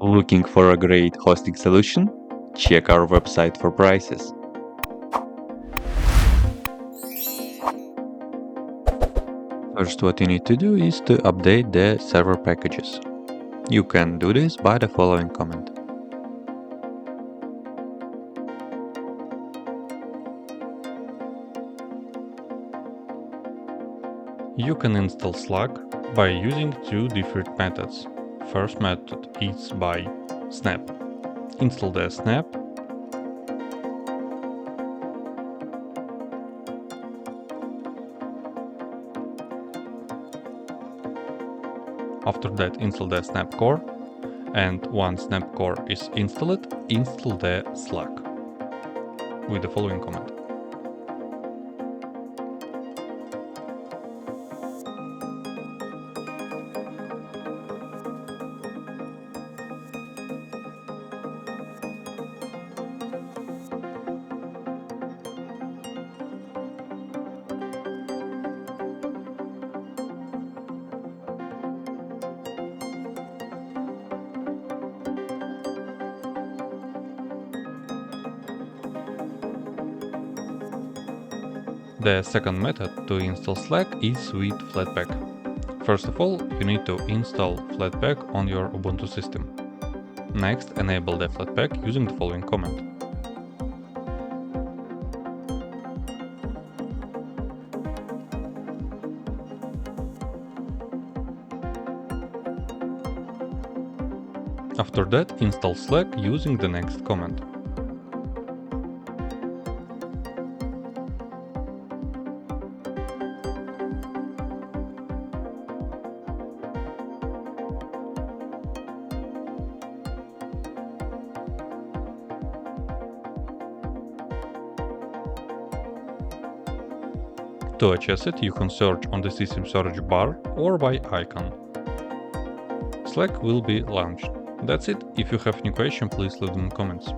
Looking for a great hosting solution? Check our website for prices. First, what you need to do is to update the server packages. You can do this by the following command. You can install Slack by using two different methods. First method is by snap. Install the snap. After that, install the snap core, and once snap core is installed, install the Slack with the following command. The second method to install Slack is with flatpak. First of all, you need to install flatpak on your Ubuntu system. Next, enable the flatpak using the following command. After that, install Slack using the next command. To access it, you can search on the system search bar or by icon. Slack will be launched. That's it. If you have any question, please leave them in comments.